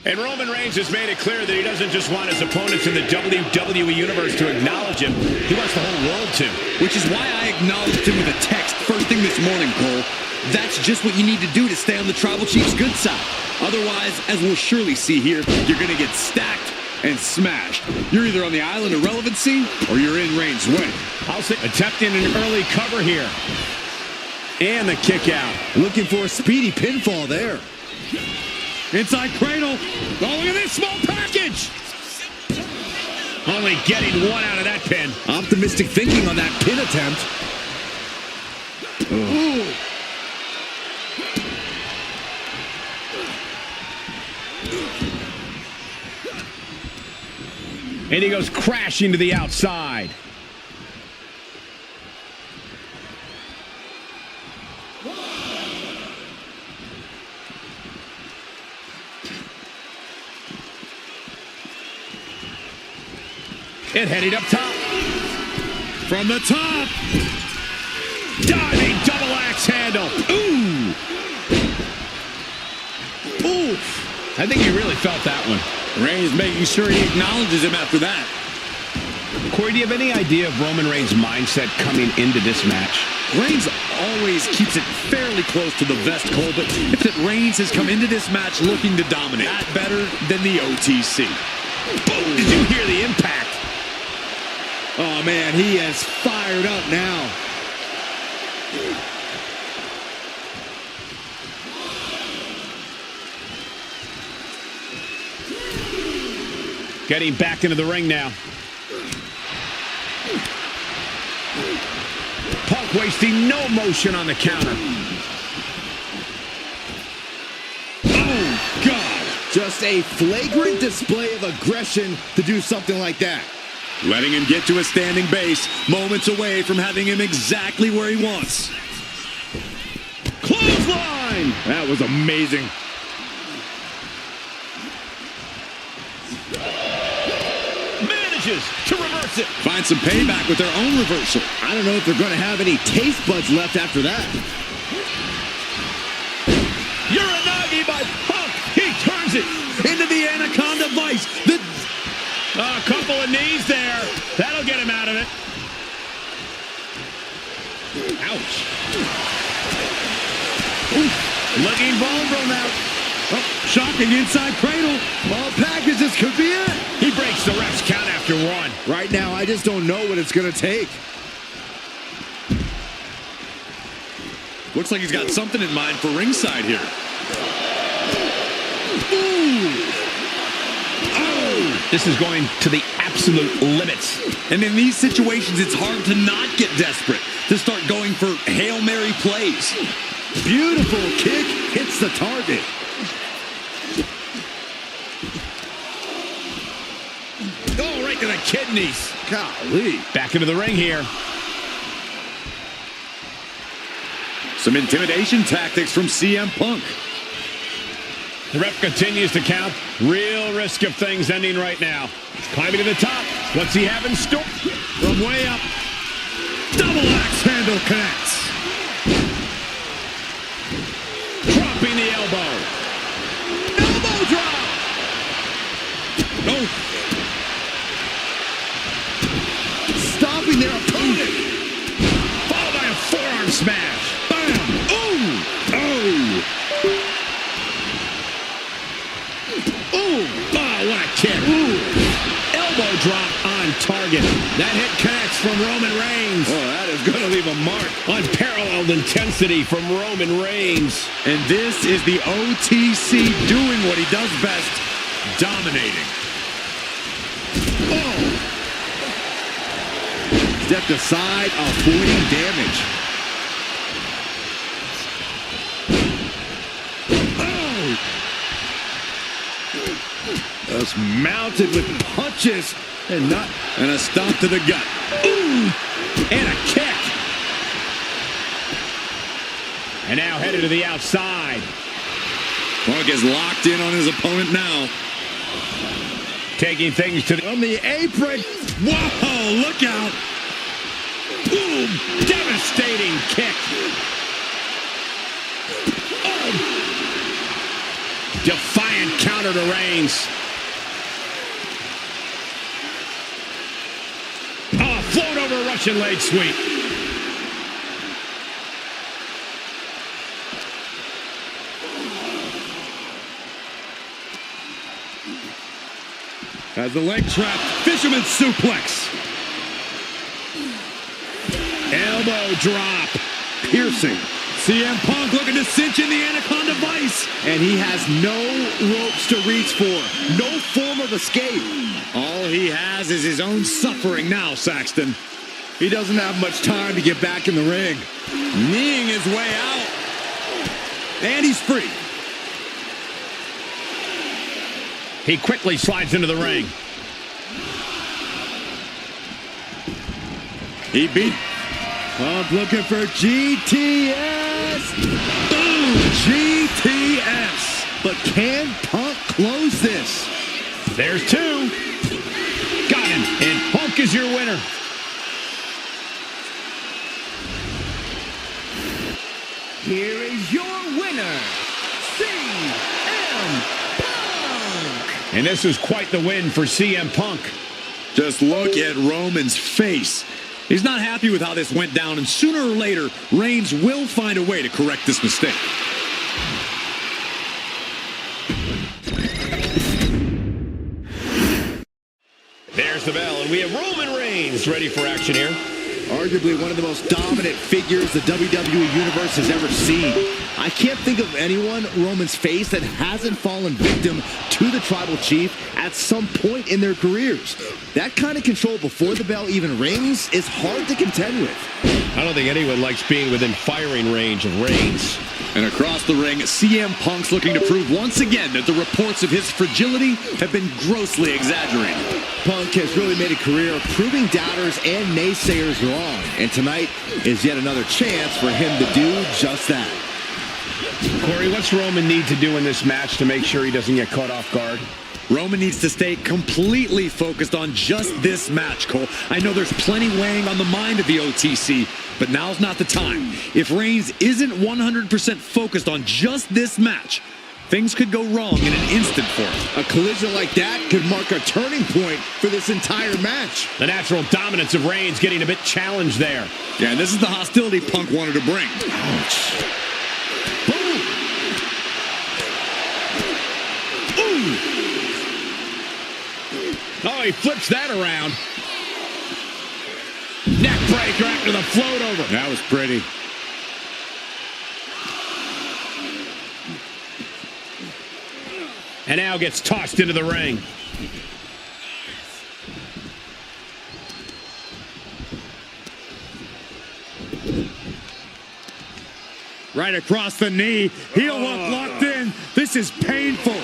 And Roman Reigns has made it clear that he doesn't just want his opponents in the WWE Universe to acknowledge him. He wants the whole world to. Which is why I acknowledged him with a text first thing this morning, Cole. That's just what you need to do to stay on the Tribal Chief's good side. Otherwise, as we'll surely see here, you're going to get stacked and smashed. You're either on the island of relevancy or you're in Reigns' way. I'll say attempting an early cover here. And the kick out. Looking for a speedy pinfall there. Inside cradle. Oh, look at this small package. Only getting one out of that pin. Optimistic thinking on that pin attempt. Ooh. And he goes crashing to the outside. And heading up top. From the top. Diving double axe handle. Ooh. Oof. I think he really felt that one. Reigns making sure he acknowledges him after that. Corey, do you have any idea of Roman Reigns' mindset coming into this match? Reigns always keeps it fairly close to the vest, Cole, but it's that Reigns has come into this match looking to dominate. Not better than the OTC. Boom! Did you hear the impact? Oh, man, he has fired up now. Getting back into the ring now. Punk wasting no motion on the counter. Oh, God. Just a flagrant display of aggression to do something like that. Letting him get to a standing base, moments away from having him exactly where he wants. Clothesline! That was amazing. Manages to reverse it. Find some payback with their own reversal. I don't know if they're going to have any taste buds left after that. Uranagi by Punk. He turns it Into the Anaconda Vice. A couple of knees there. That'll get him out of it. Ouch. Oof. Looking vulnerable now. Oh, shocking inside cradle. Small package, this could be it. He breaks the ref's count after one. Right now, I just don't know what it's going to take. Looks like he's got something in mind for ringside here. Ooh. This is going to the absolute limits. And in these situations, it's hard to not get desperate, to start going for Hail Mary plays. Beautiful kick hits the target. Oh, right to the kidneys. Golly. Back into the ring here. Some intimidation tactics from CM Punk. The ref continues to count. Real risk of things ending right now. Climbing to the top. What's he have in store? From way up. Double axe handle connects. Dropping the elbow. Elbow drop. Oh, Stopping their opponent. Followed by a forearm smash. Bam. Ooh. Oh. Ooh. Oh, what a kick. Ooh. Elbow drop on target. That hit connects from Roman Reigns. Oh, that is going to leave a mark. Unparalleled intensity from Roman Reigns. and this is the OTC doing what he does best, dominating. Oh. Stepped aside, avoiding damage. Just mounted with punches and not. And a stomp to the gut. Ooh! And a kick. And now headed to the outside. Punk is locked in on his opponent now. Taking things to the... On the apron. Whoa, look out. Boom! Devastating kick. Oh! Defiant counter. counter to Reigns. Oh, float over Russian leg sweep. As the leg trap, fisherman suplex. Elbow drop. Piercing. CM Punk looking to cinch in the Anaconda Vice. And he has no ropes to reach for. No form of escape. All he has is his own suffering now, Saxton. He doesn't have much time to get back in the ring. Kneeing his way out. And he's free. He quickly slides into the ring. He beat. Punk looking for GTS. Boom! GTS. But can Punk close this? There's two. Got him. And Punk is your winner. Here is your winner, CM Punk. And this was quite the win for CM Punk. Just look at Roman's face. He's not happy with how this went down, and sooner or later, Reigns will find a way to correct this mistake. There's the bell, and we have Roman Reigns ready for action here. Arguably one of the most dominant figures the WWE Universe has ever seen. I can't think of anyone Roman's faced that hasn't fallen victim to the Tribal Chief at some point in their careers. That kind of control before the bell even rings is hard to contend with. I don't think anyone likes being within firing range of Reigns. And across the ring, CM Punk's looking to prove once again that the reports of his fragility have been grossly exaggerated. Punk has really made a career of proving doubters and naysayers wrong. And tonight is yet another chance for him to do just that. Corey, what's Roman need to do in this match to make sure he doesn't get caught off guard? Roman needs to stay completely focused on just this match, Cole. I know there's plenty weighing on the mind of the OTC, but now's not the time. If Reigns isn't 100% focused on just this match, things could go wrong in an instant for him. A collision like that could mark a turning point for this entire match. The natural dominance of Reigns getting a bit challenged there. Yeah, and this is the hostility Punk wanted to bring. Ouch. Boom! Ooh! Oh, he flips that around. Neck breaker after the float over. That was pretty. And now gets tossed into the ring. Right across the knee. Heel hook locked in. This is painful.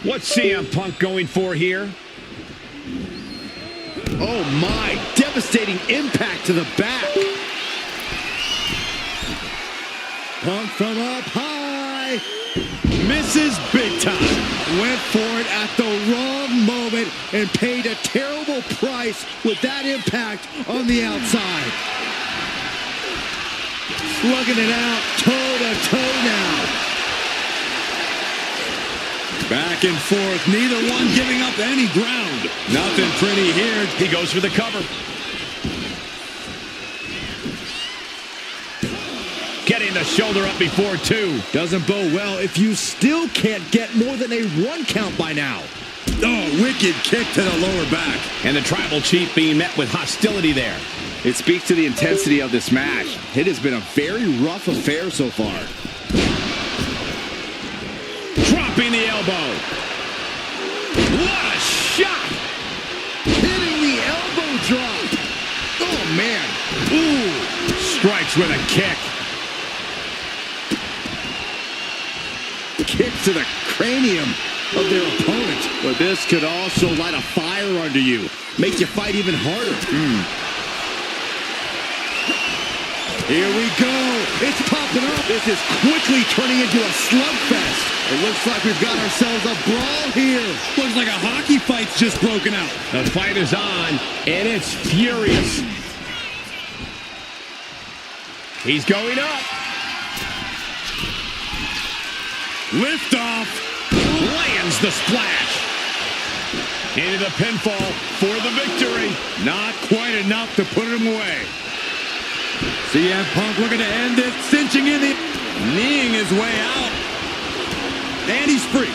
What's CM Punk going for here? Oh my, devastating impact to the back. Punk from up high. Misses big time. Went for it at the wrong moment and paid a terrible price with that impact on the outside. Slugging it out toe to toe now. Back and forth, neither one giving up any ground. Nothing pretty here. He goes for the cover. Getting the shoulder up before two. Doesn't bode well if you still can't get more than a 1 count by now. Oh, wicked kick to the lower back. And the Tribal Chief being met with hostility there. It speaks to the intensity of this match. It has been a very rough affair so far. Dropping the elbow. What a shot! Hitting the elbow drop. Oh, man. Ooh! Strikes with a kick. Kick to the cranium of their opponent. But this could also light a fire under you. Make you fight even harder. Here we go. It's popping up. This is quickly turning into a slugfest. It looks like we've got ourselves a brawl here. Looks like a hockey fight's just broken out. The fight is on, and it's furious. He's going up. Lift off. Lands the splash. Into the pinfall for the victory. Not quite enough to put him away. CM Punk looking to end it. Cinching in the... kneeing his way out. And he's free.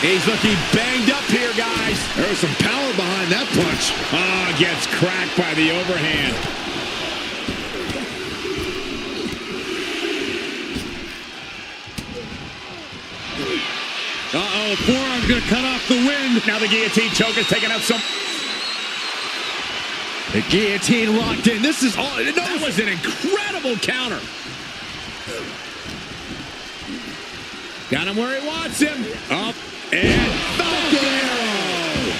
He's looking banged up here, guys. There's some power behind that punch. Oh, gets cracked by the overhand. Uh-oh, forearm's gonna cut off the wind. Now the guillotine choke is taking out some... The guillotine locked in. This is all... That was an incredible counter. Got him where he wants him. Up and Falcon Arrow.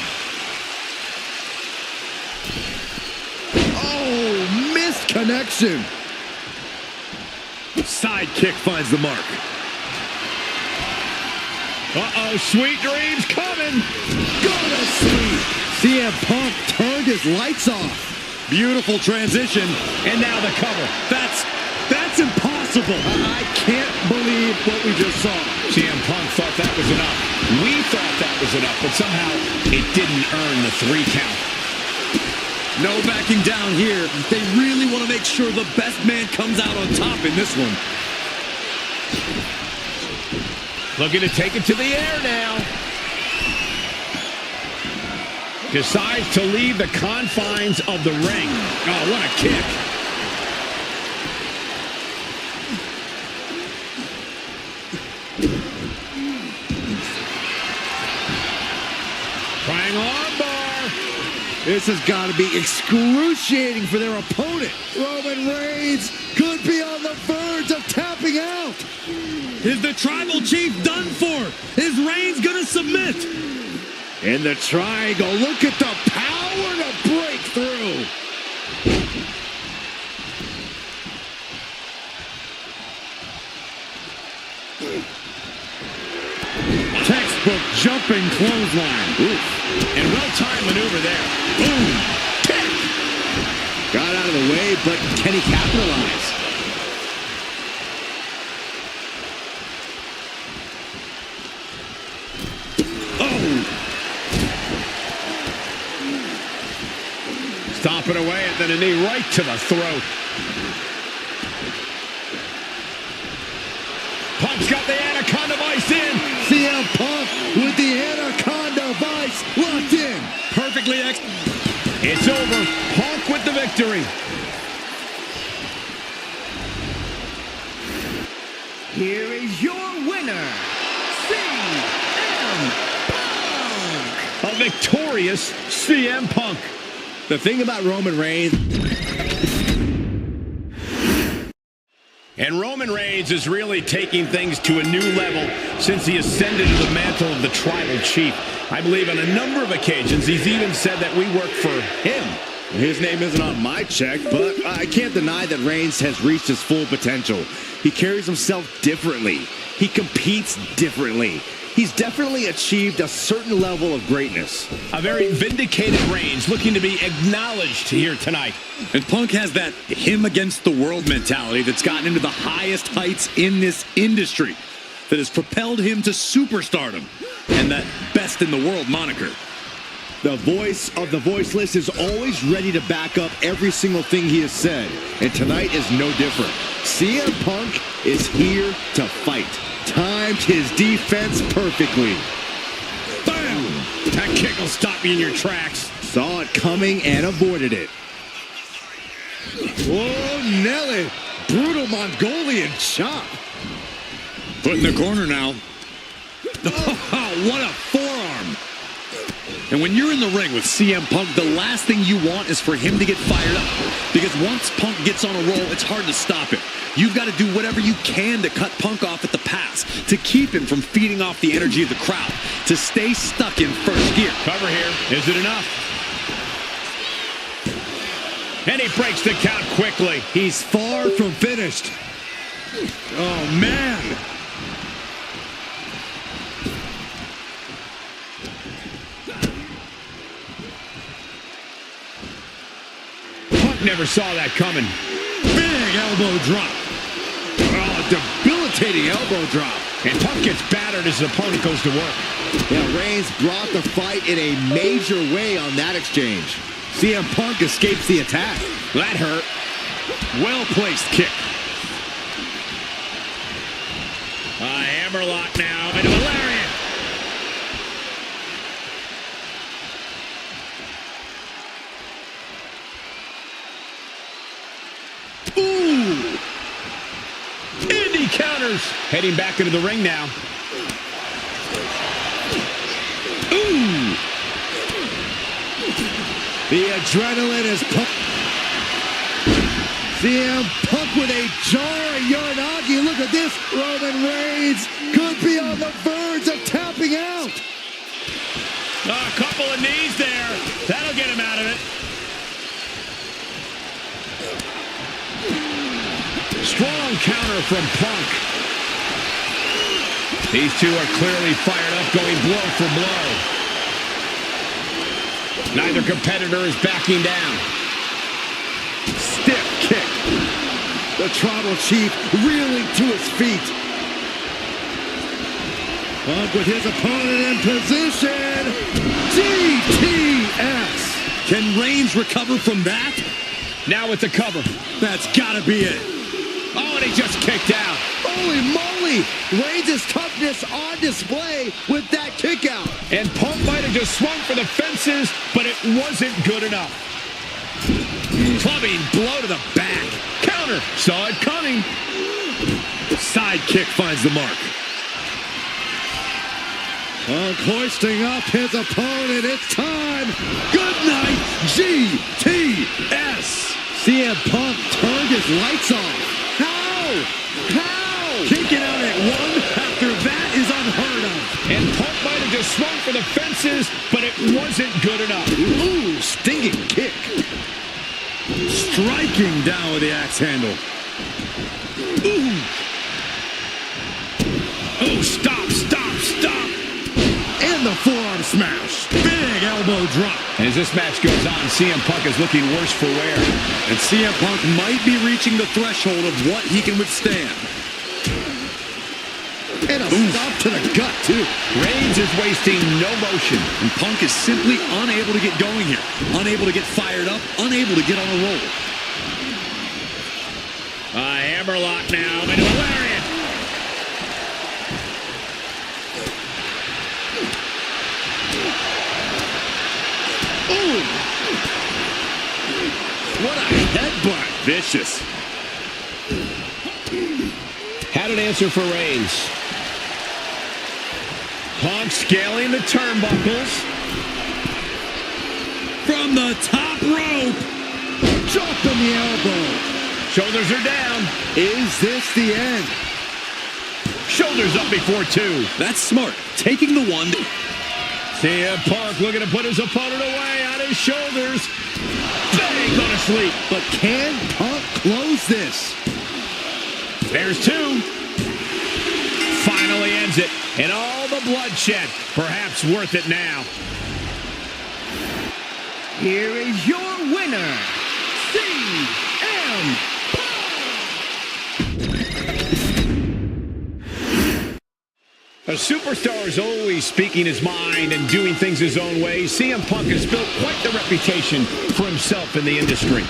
Oh, missed connection. Side kick finds the mark. Uh-oh, sweet dreams coming. Go to sleep. CM Punk turned his lights off. Beautiful transition. And now the cover. That's impossible. I can't believe what we just saw. CM Punk thought that was enough. We thought that was enough, but somehow it didn't earn the 3 count. No backing down here. They really want to make sure the best man comes out on top in this one. Looking to take it to the air now. Decides to leave the confines of the ring. Oh, what a kick. Triangle armbar. This has got to be excruciating for their opponent. Roman Reigns could be on the verge of tapping out. Is the Tribal Chief done for? Is Reigns gonna submit? In the triangle, look at the power to break through. Textbook jumping clothesline. Oof. And well-timed maneuver there. Boom. Kick. Got out of the way, but can he capitalize? Stomping away and then a knee right to the throat. Punk's got the Anaconda Vice in. CM Punk with the Anaconda Vice locked in. Perfectly It's over. Punk with the victory. Here is your winner, CM Punk. A victorious CM Punk. The thing about Roman Reigns... And Roman Reigns is really taking things to a new level since he ascended to the mantle of the Tribal Chief. I believe on a number of occasions he's even said that we work for him. His name isn't on my check, but I can't deny that Reigns has reached his full potential. He carries himself differently. He competes differently. He's definitely achieved a certain level of greatness. A very vindicated Reigns looking to be acknowledged here tonight. And Punk has that him against the world mentality that's gotten him to the highest heights in this industry, that has propelled him to superstardom and that best in the world moniker. The voice of the voiceless is always ready to back up every single thing he has said, and tonight is no different. CM Punk is here to fight. Timed his defense perfectly. Bam! That kick will stop you in your tracks. Saw it coming and avoided it. Whoa, Nelly. Brutal Mongolian chop. Put in the corner now. What a forearm. And when you're in the ring with CM Punk, the last thing you want is for him to get fired up. Because once Punk gets on a roll, it's hard to stop him. You've got to do whatever you can to cut Punk off at the pass, to keep him from feeding off the energy of the crowd, to stay stuck in first gear. Cover here. Is it enough? And he breaks the count quickly. He's far from finished. Oh, man. Punk never saw that coming. Big elbow drop. Oh, debilitating elbow drop. And Punk gets battered as his opponent goes to work. Yeah, Reigns brought the fight in a major way on that exchange. CM Punk escapes the attack. That hurt. Well-placed kick. A hammerlock now into a lariat. Ooh! Indy counters. Heading back into the ring now. Ooh! The adrenaline is pumped. CM Punk with a jarring Uranagi. Look at this. Roman Reigns could be on the verge of tapping out. A couple of knees there. That'll get him out of it. Strong counter from Punk. These two are clearly fired up, going blow for blow. Neither competitor is backing down. Stiff kick. The Tribal Chief reeling to his feet. Punk with his opponent in position. GTS. Can Reigns recover from that? Now with the cover. That's gotta be it. Oh, and he just kicked out. Holy moly! Reigns' toughness on display with that kick out. And Punk might have just swung for the fences, but it wasn't good enough. Clubbing blow to the back. Counter. Saw it coming. Side kick finds the mark. Punk hoisting up his opponent. It's time. Good night, GTS. CM Punk turned his lights off. How? Kicking out at one after that is unheard of. And Punk might have just swung for the fences, but it wasn't good enough. Ooh, stinging kick. Striking down with the axe handle. Ooh. Oh, stop. And the forearm smash. Big elbow drop. And as this match goes on, CM Punk is looking worse for wear. And CM Punk might be reaching the threshold of what he can withstand. And a stop to the gut, too. Reigns is wasting no motion. And Punk is simply unable to get going here. Unable to get fired up. Unable to get on a roll. A hammerlock now into a lariat. Ooh. What a headbutt. Vicious. Had an answer for Reigns. Punk scaling the turnbuckles. From the top rope. Dropping the elbow. Shoulders are down. Is this the end? Shoulders up before two. That's smart. Taking the one. CM Punk looking to put his opponent away on his shoulders. Bang, go to sleep. But can Punk close this? There's two. Finally ends it. And all the bloodshed, perhaps worth it now. Here is your winner, CM A superstar is always speaking his mind and doing things his own way. CM Punk has built quite the reputation for himself in the industry.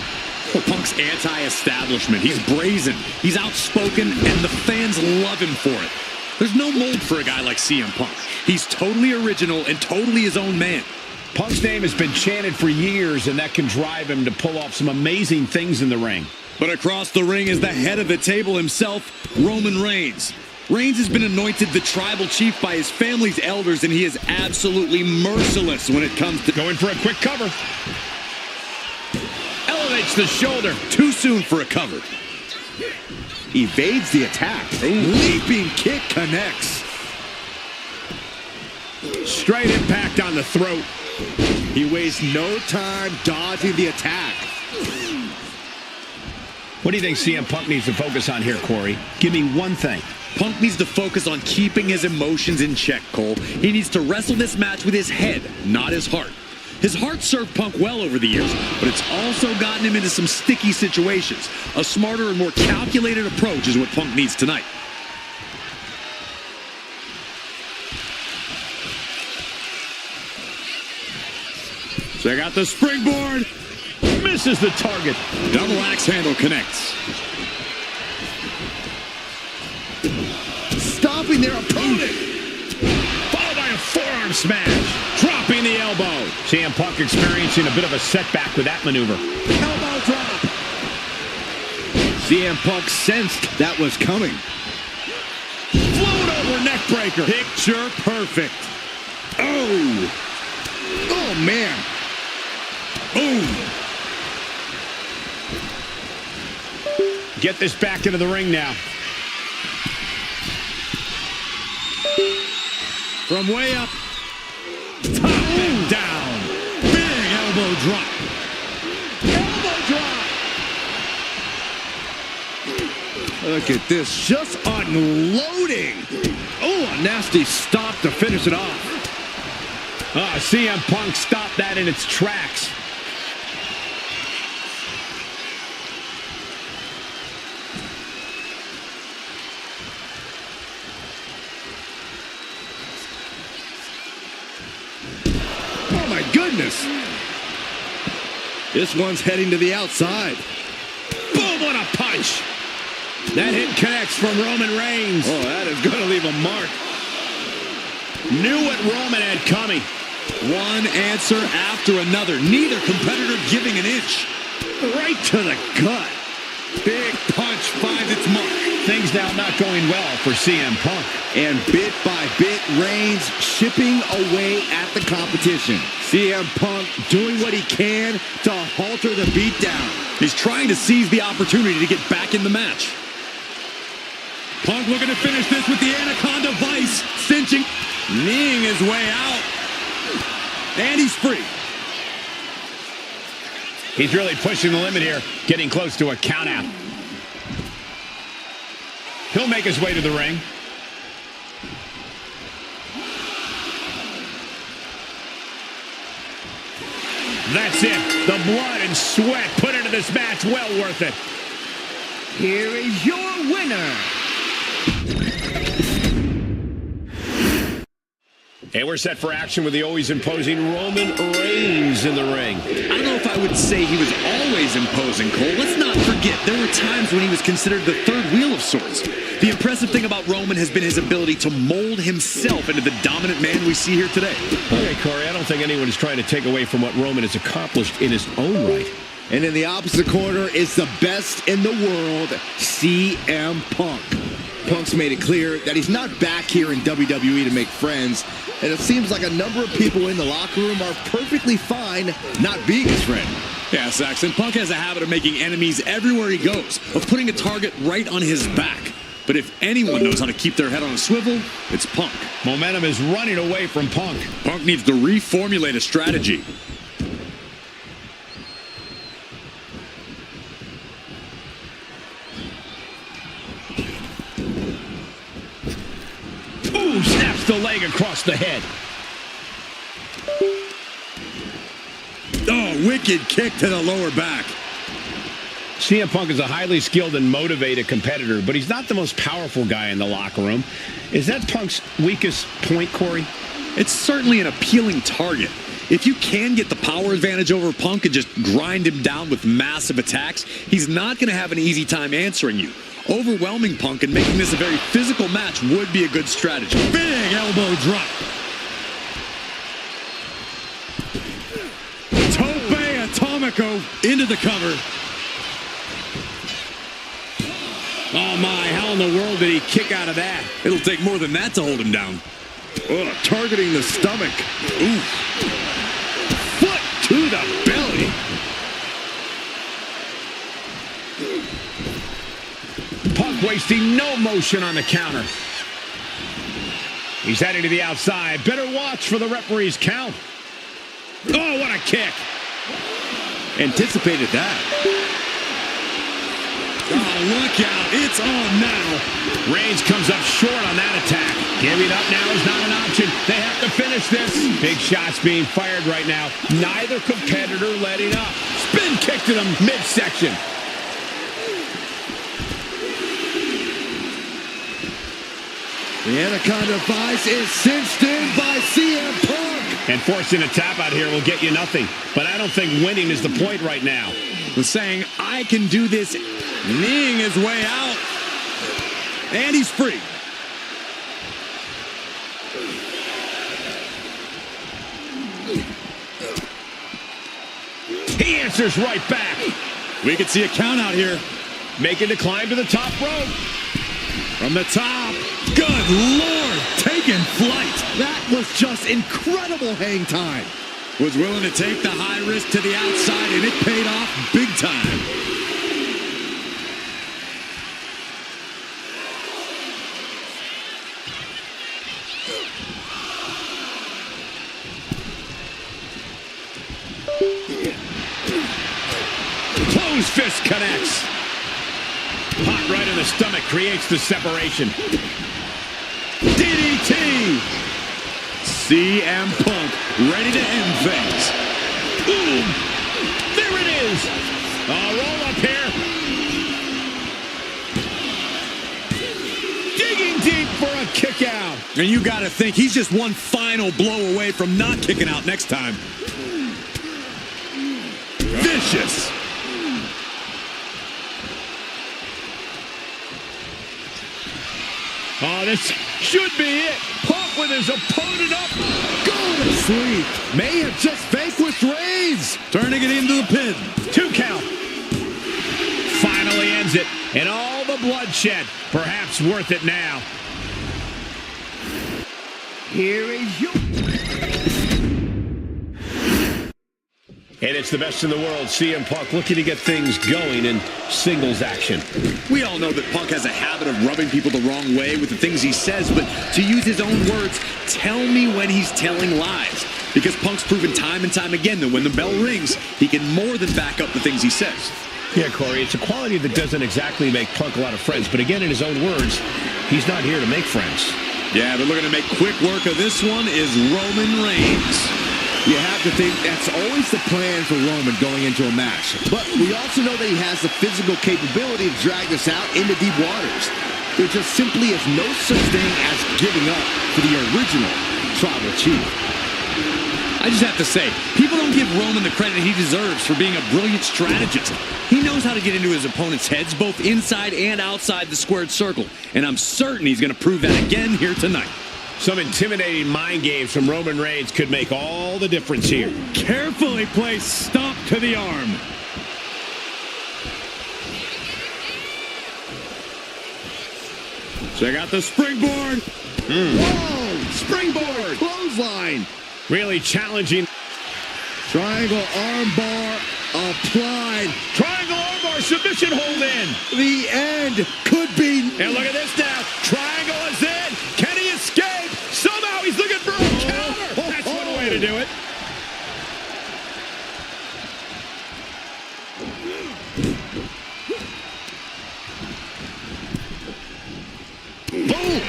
Well, Punk's anti-establishment. He's brazen. He's outspoken, and the fans love him for it. There's no mold for a guy like CM Punk. He's totally original and totally his own man. Punk's name has been chanted for years, and that can drive him to pull off some amazing things in the ring. But across the ring is the head of the table himself, Roman Reigns. Reigns has been anointed the Tribal Chief by his family's elders, and he is absolutely merciless when it comes to... Going for a quick cover. Elevates the shoulder. Too soon for a cover. Evades the attack. Leaping kick connects. Straight impact on the throat. He wastes no time dodging the attack. What do you think CM Punk needs to focus on here, Corey? Give me one thing. Punk needs to focus on keeping his emotions in check, Cole. He needs to wrestle this match with his head, not his heart. His heart served Punk well over the years, but it's also gotten him into some sticky situations. A smarter and more calculated approach is what Punk needs tonight. Check out the springboard. Misses the target. Double axe handle connects. Stopping their opponent. Followed by a forearm smash. Dropping the elbow. CM Punk experiencing a bit of a setback with that maneuver. Elbow drop. CM Punk sensed that was coming. Float over neck breaker. Picture perfect. Oh. Oh, man. Boom. Get this back into the ring now. From way up. Top and down. Big elbow drop. Elbow drop. Look at this. Just unloading. Oh, a nasty stop to finish it off. CM Punk stopped that in its tracks. Oh, my goodness. This one's heading to the outside. Boom, what a punch. That hit connects from Roman Reigns. Oh, that is going to leave a mark. Knew what Roman had coming. One answer after another. Neither competitor giving an inch. Right to the gut. Big punch finds its mark. Things now not going well for CM Punk. And bit by bit, Reigns chipping away at the competition. CM Punk doing what he can to halter the beatdown. He's trying to seize the opportunity to get back in the match. Punk looking to finish this with the Anaconda Vice. Cinching. Kneeing his way out. And he's free. He's really pushing the limit here, getting close to a count out. He'll make his way to the ring. That's it. The blood and sweat put into this match. Well worth it. Here is your winner. And we're set for action with the always imposing Roman Reigns in the ring. I don't know if I would say he was always imposing, Cole. Let's not forget, there were times when he was considered the third wheel of sorts. The impressive thing about Roman has been his ability to mold himself into the dominant man we see here today. Okay, Corey, I don't think anyone is trying to take away from what Roman has accomplished in his own right. And in the opposite corner is the best in the world, CM Punk. Punk's made it clear that he's not back here in WWE to make friends, and it seems like a number of people in the locker room are perfectly fine not being his friend. Yeah, Saxon, Punk has a habit of making enemies everywhere he goes, of putting a target right on his back. But if anyone knows how to keep their head on a swivel, it's Punk. Momentum is running away from Punk. Punk needs to reformulate a strategy. Ooh, snaps the leg across the head. Oh, wicked kick to the lower back. CM Punk is a highly skilled and motivated competitor, but he's not the most powerful guy in the locker room. Is that Punk's weakest point, Corey? It's certainly an appealing target. If you can get the power advantage over Punk and just grind him down with massive attacks, he's not going to have an easy time answering you. Overwhelming Punk and making this a very physical match would be a good strategy. Big elbow drop. Tope Atomico into the cover. Oh my, how in the world did he kick out of that? It'll take more than that to hold him down. Oh, targeting the stomach. Ooh. Foot to the belly. Punk wasting no motion on the counter. He's heading to the outside. Better watch for the referee's count. Oh, what a kick. Anticipated that. Oh, look out. It's on now. Reigns comes up short on that attack. Giving up now is not an option. They have to finish this. Big shots being fired right now. Neither competitor letting up. Spin kick to them midsection. The Anaconda Vice is cinched in by CM Punk. And forcing a tap out here will get you nothing. But I don't think winning is the point right now. Was saying, I can do this, kneeing his way out. And he's free. He answers right back. We could see a count out here. Making the climb to the top rope. From the top. Good Lord. Taking flight. That was just incredible hang time. Was willing to take the high risk to the outside, and it paid off big time. Closed fist connects. Pot right in the stomach creates the separation. DDT. CM Punk ready to end things. Boom. There it is. A roll up here. Digging deep for a kick out. And you got to think he's just one final blow away from not kicking out next time. Vicious. Oh, this should be it. Punk with his opponent up. Go to sleep. May have just vanquished Reigns. Turning it into the pin. 2 count. Finally ends it. And all the bloodshed. Perhaps worth it now. Here is your... And it's the best in the world. CM Punk looking to get things going in singles action. We all know that Punk has a habit of rubbing people the wrong way with the things he says, but to use his own words, tell me when he's telling lies. Because Punk's proven time and time again that when the bell rings, he can more than back up the things he says. Yeah, Corey, it's a quality that doesn't exactly make Punk a lot of friends. But again, in his own words, he's not here to make friends. Yeah, but looking to make quick work of this one is Roman Reigns. You have to think that's always the plan for Roman going into a match. But we also know that he has the physical capability to drag this out into deep waters. There just simply is no such thing as giving up to the original Tribal Chief. I just have to say, people don't give Roman the credit he deserves for being a brilliant strategist. He knows how to get into his opponent's heads, both inside and outside the squared circle. And I'm certain he's going to prove that again here tonight. Some intimidating mind games from Roman Reigns could make all the difference here. Carefully placed stomp to the arm. Check out the springboard. Whoa! Springboard! Clothesline! Really challenging. Triangle armbar applied. Triangle armbar submission hold in. The end could be... And look at this now. Triangle is in. Can he escape? Somehow he's looking for a counter. That's one way to do it. Boom.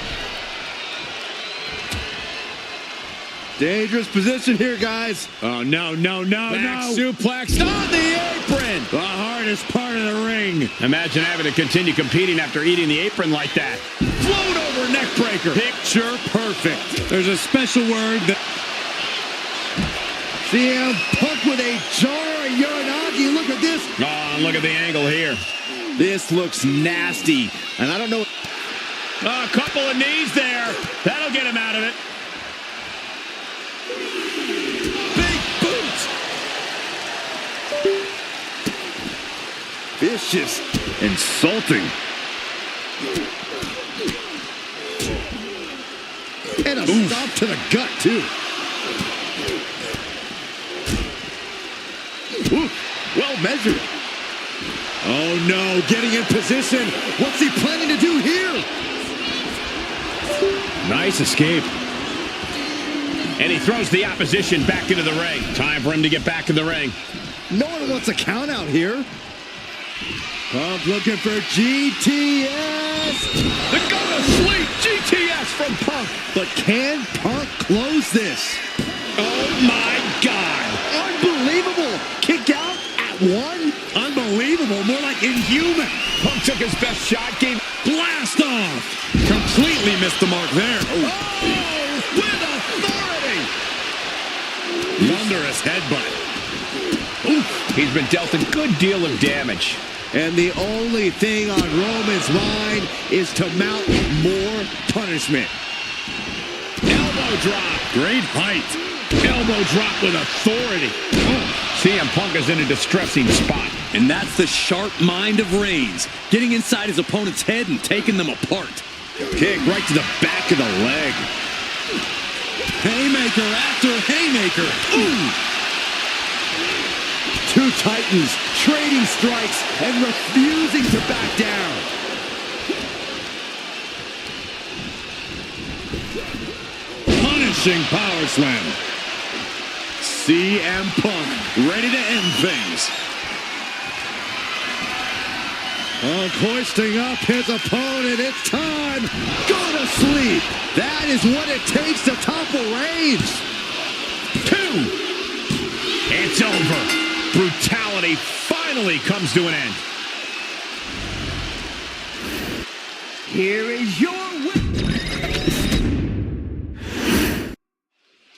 Dangerous position here, guys. Oh, no. Back suplex on the apron. The hardest part of the ring. Imagine having to continue competing after eating the apron like that. Float over neck breaker. Picture perfect. There's a special word that... CM Punk with a jarring Uranagi. Look at this. Oh, and look at the angle here. This looks nasty. And I don't know... A couple of knees there. That'll get him out of it. Big boot. Vicious. Insulting. And a stomp to the gut, too. Ooh, well measured. Oh, no. Getting in position. What's he planning to do here? Nice escape. And he throws the opposition back into the ring. Time for him to get back in the ring. No one wants a count out here. Punk looking for GTS. The go to sleep GTS from Punk. But can Punk close this? Oh my God. Unbelievable. Kick out at one. Unbelievable, more like inhuman. Punk took his best shot, gave Blast off. Completely missed the mark there. oh with authority. Thunderous headbutt. Oof. He's been dealt a good deal of damage. And the only thing on Roman's mind is to mount more punishment. Elbow drop. Great height. Elbow drop with authority. CM Punk is in a distressing spot. And that's the sharp mind of Reigns, getting inside his opponent's head and taking them apart. Kick right to the back of the leg. Haymaker after haymaker. Ooh! Two titans trading strikes and refusing to back down. Punishing power slam. CM Punk ready to end things. Punk hoisting up his opponent. It's time. Go to sleep. That is what it takes to topple Reigns. 2. It's over. Brutality finally comes to an end. Here is your winner.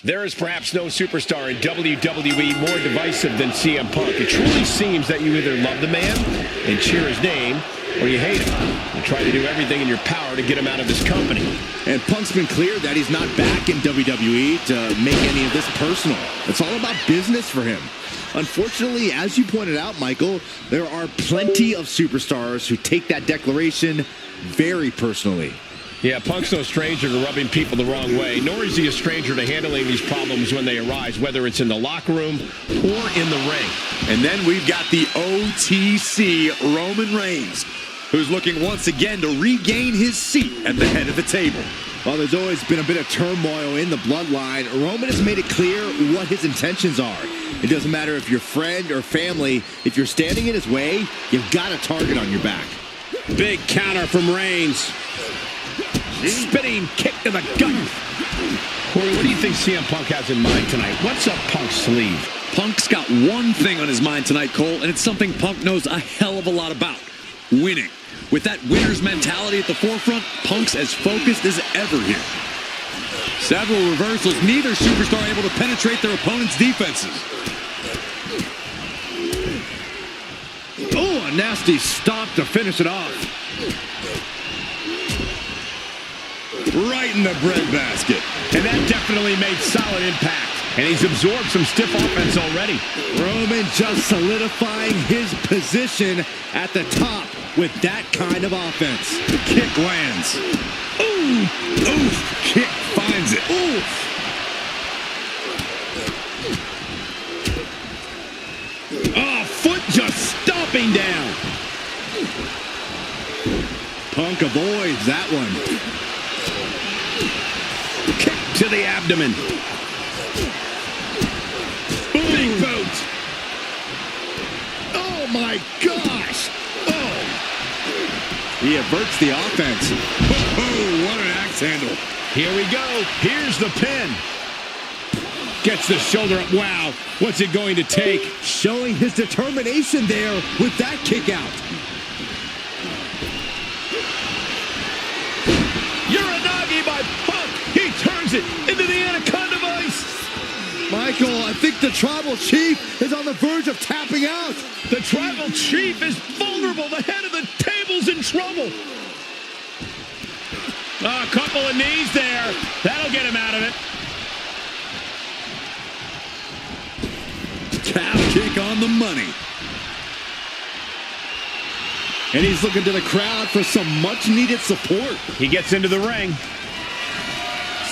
There is perhaps no superstar in WWE more divisive than CM Punk. It truly seems that you either love the man and cheer his name, or you hate him. You try to do everything in your power to get him out of his company. And Punk's been clear that he's not back in WWE to make any of this personal. It's all about business for him. Unfortunately, as you pointed out, Michael, there are plenty of superstars who take that declaration very personally. Yeah, Punk's no stranger to rubbing people the wrong way, nor is he a stranger to handling these problems when they arise, whether it's in the locker room or in the ring. And then we've got the OTC Roman Reigns, who's looking once again to regain his seat at the head of the table. While there's always been a bit of turmoil in the bloodline, Roman has made it clear what his intentions are. It doesn't matter if you're friend or family. If you're standing in his way, you've got a target on your back. Big counter from Reigns. Spinning kick to the gut. Corey, what do you think CM Punk has in mind tonight? What's up Punk's sleeve? Punk's got one thing on his mind tonight, Cole, and it's something Punk knows a hell of a lot about. Winning. With that winner's mentality at the forefront, Punk's as focused as ever here. Several reversals, neither superstar able to penetrate their opponent's defenses. Oh, a nasty stop to finish it off. Right in the breadbasket. And that definitely made solid impact. And he's absorbed some stiff offense already. Roman just solidifying his position at the top with that kind of offense. The kick lands. Ooh! Oof! Kick finds it. Ooh! Oh, foot just stomping down. Punk avoids that one. Kick to the abdomen. Big boot. Oh my gosh! Oh! He averts the offense. Oh, what an axe handle. Here we go. Here's the pin. Gets the shoulder up. Wow. What's it going to take? Showing his determination there with that kick out. Uranagi by Punk. He turns it into the Anaconda Vice. Michael, I think the Tribal Chief is on the verge of tapping out. The Tribal Chief is vulnerable. The head of the table's in trouble. A couple of knees there. That'll get him out of it. Calf kick on the money. And he's looking to the crowd for some much-needed support. He gets into the ring.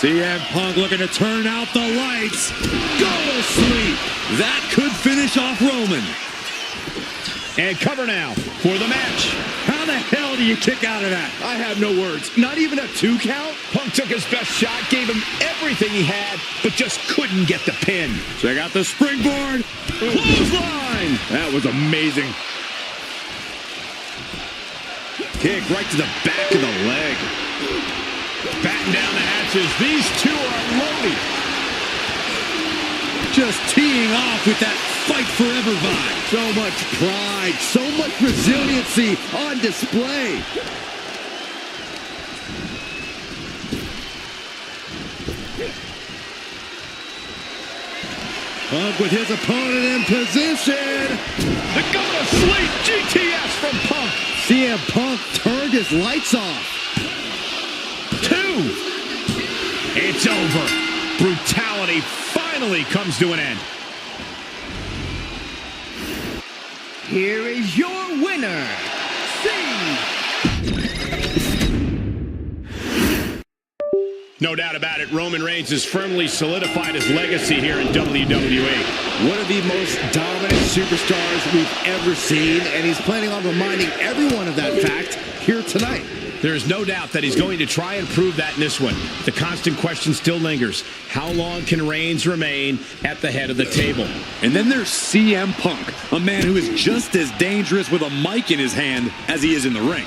CM Punk looking to turn out the lights. Go to sleep. That could finish off Roman. And cover now for the match. How the hell do you kick out of that? I have no words. Not even a 2 count? Punk took his best shot, gave him everything he had, but just couldn't get the pin. Check out the springboard. Clothesline. That was amazing. kick right to the back of the leg. Batten down the hatches. These two are loaded. Just teeing off with that fight forever vibe. So much pride, so much resiliency on display. Punk with his opponent in position. The go to sleep GTS from Punk. CM Punk turned his lights off. 2. It's over. Brutality finally comes to an end. Here is your winner, No doubt about it, Roman Reigns has firmly solidified his legacy here in WWE. One of the most dominant superstars we've ever seen, and he's planning on reminding everyone of that fact here tonight. There is no doubt that he's going to try and prove that in this one. The constant question still lingers. How long can Reigns remain at the head of the table? And then there's CM Punk, a man who is just as dangerous with a mic in his hand as he is in the ring.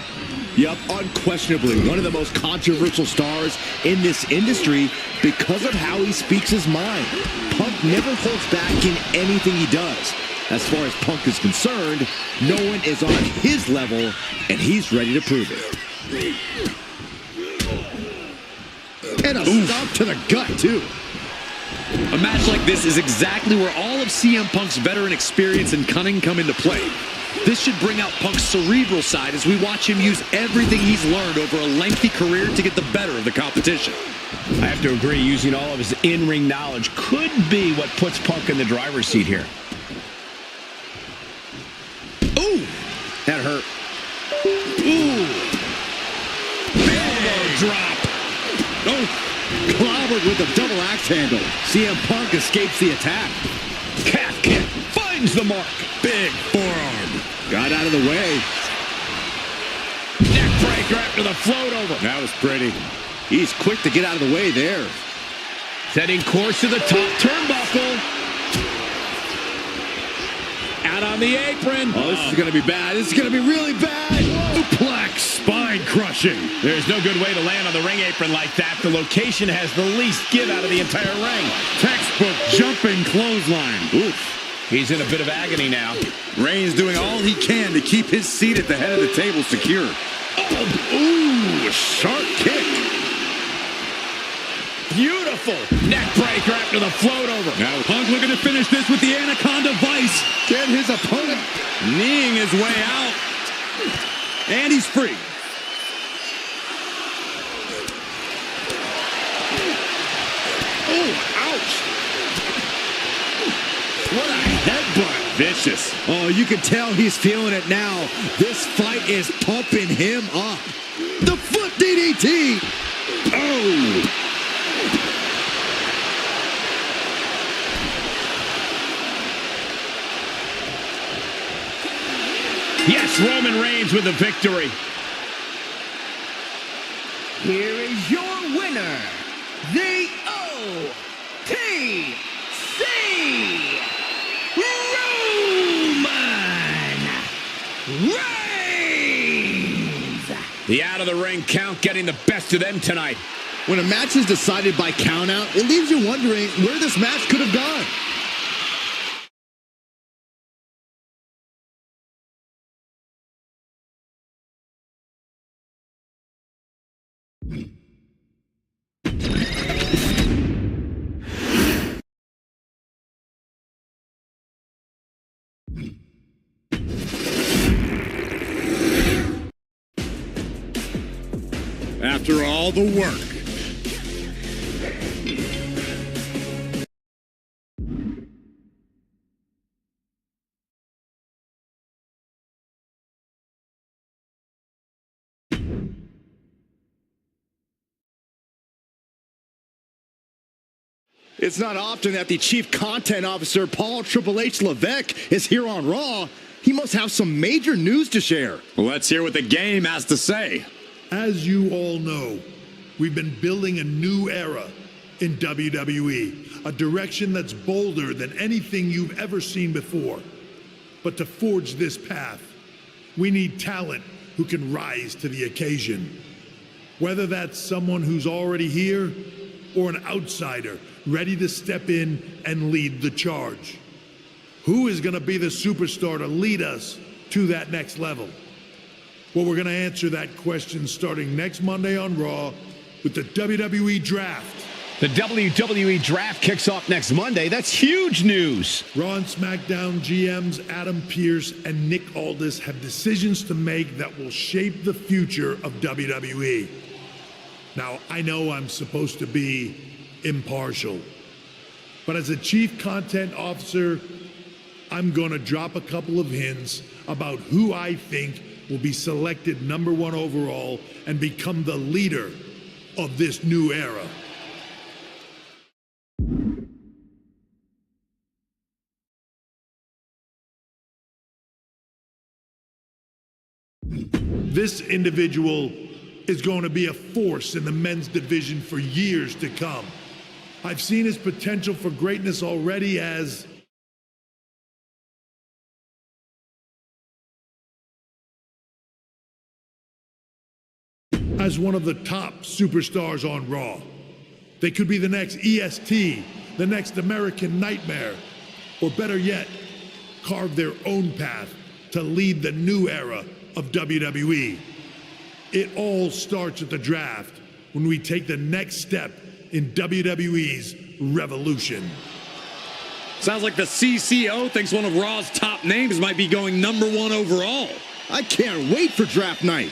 Yep, unquestionably one of the most controversial stars in this industry because of how he speaks his mind. Punk never holds back in anything he does. As far as Punk is concerned, no one is on his level, and he's ready to prove it. And a stomp to the gut, too. A match like this is exactly where all of CM Punk's veteran experience and cunning come into play. This should bring out Punk's cerebral side as we watch him use everything he's learned over a lengthy career to get the better of the competition. I have to agree, using all of his in-ring knowledge could be what puts Punk in the driver's seat here. Ooh! That hurt. Ooh! Elbow drop. Oh! Clobbered with a double axe handle. CM Punk escapes the attack. Calf kick. Finds the mark. Big forearm. Got out of the way. Neck breaker after the float over. That was pretty. He's quick to get out of the way there. Setting course to the top turnbuckle. Out on the apron. Oh, this is going to be bad. This is going to be really bad. Suplex, spine crushing. There's no good way to land on the ring apron like that. The location has the least give out of the entire ring. Textbook jumping clothesline. Oof. He's in a bit of agony now. Reigns doing all he can to keep his seat at the head of the table secure. Oh, ooh, sharp kick. Beautiful. Neck breaker after the float over. Now Punk looking to finish this with the Anaconda Vice. Get his opponent Kneeing his way out. And he's free. Oh, ouch. What a headbutt. Vicious. Oh, you can tell he's feeling it now. This fight is pumping him up. The foot DDT. Oh. Yes, Roman Reigns with the victory. Here is your winner, the OTC Roman Reigns. The out-of-the-ring count getting the best of them tonight. When a match is decided by countout, it leaves you wondering where this match could have gone. After all the work. It's not often that the Chief Content Officer, Paul Triple H Levesque, is here on Raw. He must have some major news to share. Let's hear what the game has to say. As you all know, we've been building a new era in WWE, a direction that's bolder than anything you've ever seen before. But to forge this path, we need talent who can rise to the occasion. Whether that's someone who's already here or an outsider ready to step in and lead the charge. Who is going to be the superstar to lead us to that next level? Well, we're going to answer that question starting next Monday on Raw with the WWE Draft. The WWE Draft kicks off next Monday. That's huge news. Raw and SmackDown GMs Adam Pearce and Nick Aldis have decisions to make that will shape the future of WWE. Now, I know I'm supposed to be impartial, but as a chief content officer, I'm going to drop a couple of hints about who I think will be selected #1 overall and become the leader of this new era. This individual is going to be a force in the men's division for years to come. I've seen his potential for greatness already as one of the top superstars on Raw. They could be the next EST, the next American Nightmare, or better yet, carve their own path to lead the new era of WWE. It all starts at the draft when we take the next step in WWE's revolution. Sounds like the CCO thinks one of Raw's top names might be going #1 overall. I can't wait for draft night.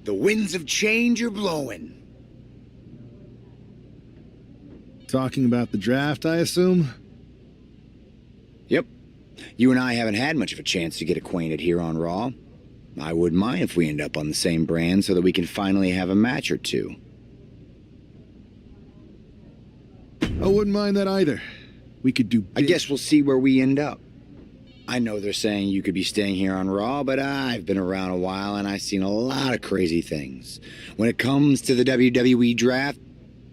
The winds of change are blowing. Talking about the draft, I assume? Yep. You and I haven't had much of a chance to get acquainted here on Raw. I wouldn't mind if we end up on the same brand so that we can finally have a match or two. I wouldn't mind that either. We could do I guess we'll see where we end up. I know they're saying you could be staying here on Raw, but I've been around a while and I've seen a lot of crazy things. When it comes to the WWE draft,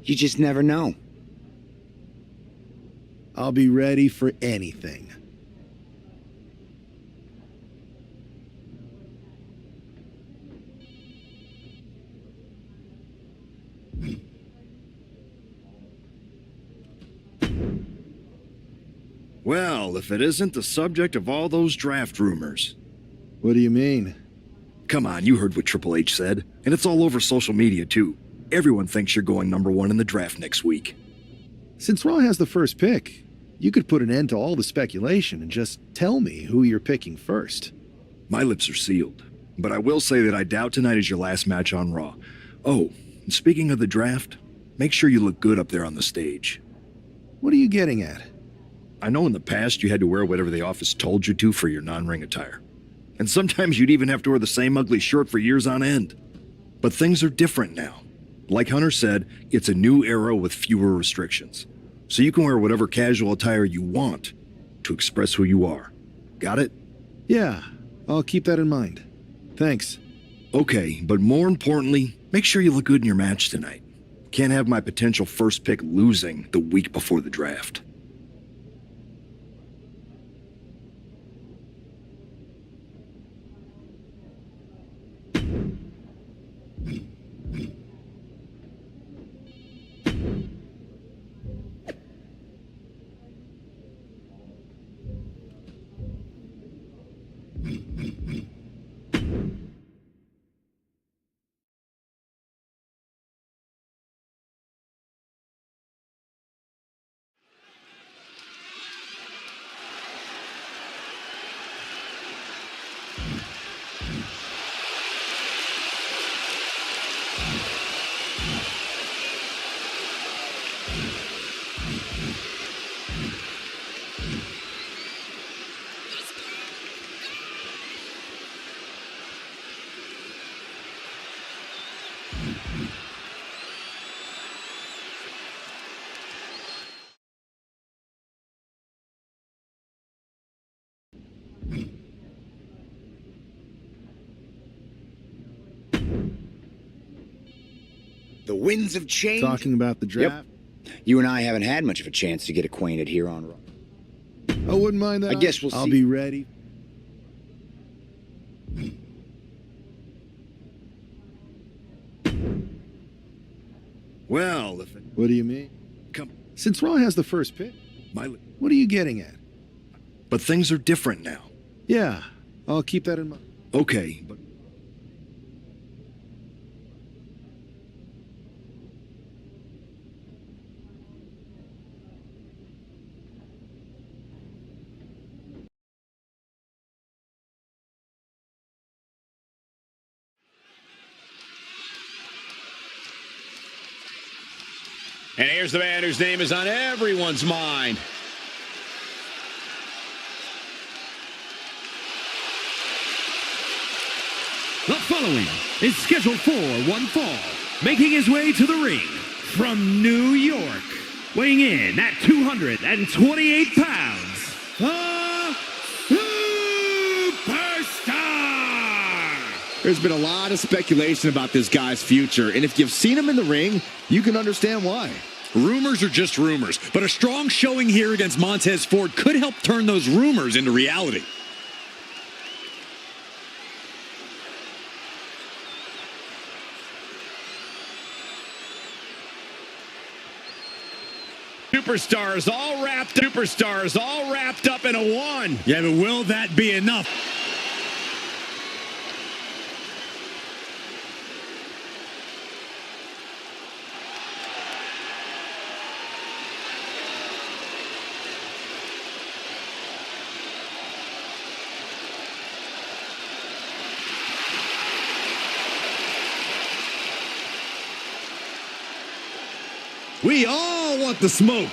you just never know. I'll be ready for anything. Well, if it isn't the subject of all those draft rumors. What do you mean? Come on, you heard what Triple H said, and it's all over social media too. Everyone thinks you're going #1 in the draft next week. Since Raw has the first pick, you could put an end to all the speculation and just tell me who you're picking first. My lips are sealed, but I will say that I doubt tonight is your last match on Raw. Oh, and speaking of the draft, make sure you look good up there on the stage. What are you getting at? I know in the past you had to wear whatever the office told you to for your non-ring attire. And sometimes you'd even have to wear the same ugly shirt for years on end. But things are different now. Like Hunter said, it's a new era with fewer restrictions. So you can wear whatever casual attire you want to express who you are. Got it? Yeah, I'll keep that in mind. Thanks. Okay, but more importantly, make sure you look good in your match tonight. Can't have my potential first pick losing the week before the draft. The winds of change. Talking about the draft? Yep. You and I haven't had much of a chance to get acquainted here on Raw. I wouldn't mind that. I guess we'll see. I'll be ready. Well, if it... What do you mean? Come... Since Raw has the first pick, My... what are you getting at? But things are different now. Yeah, I'll keep that in mind. Okay, but... And here's the man whose name is on everyone's mind. The following is scheduled for one fall, making his way to the ring from New York, weighing in at 228 pounds, the Superstar! There's been a lot of speculation about this guy's future, and if you've seen him in the ring, you can understand why. Rumors are just rumors, but a strong showing here against Montez Ford could help turn those rumors into reality. Superstars all wrapped up in a one. Yeah, but will that be enough? We all want the smoke.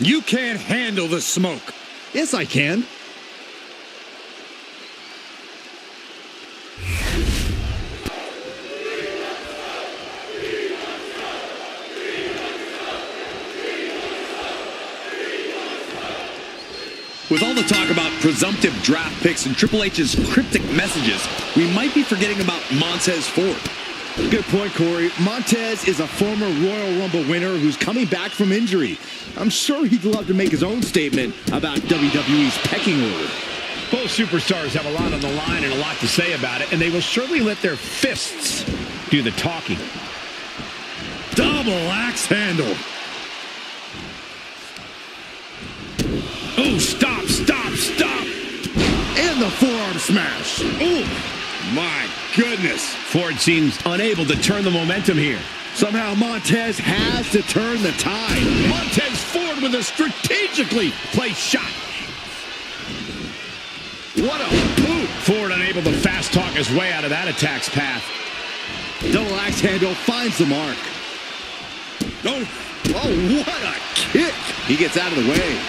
You can't handle the smoke. Yes, I can. With all the talk about presumptive draft picks and Triple H's cryptic messages, we might be forgetting about Montez Ford. Good point, Corey. Montez is a former Royal Rumble winner who's coming back from injury. I'm sure he'd love to make his own statement about WWE's pecking order. Both superstars have a lot on the line and a lot to say about it, and they will surely let their fists do the talking. Double axe handle. Oh, stop. And the forearm smash. Oh, my goodness. Ford seems unable to turn the momentum here. Somehow Montez has to turn the tide. Montez Ford with a strategically placed shot. What a boot. Ford unable to fast talk his way out of that attack's path. Double axe handle finds the mark. Oh, What a kick. He gets out of the way.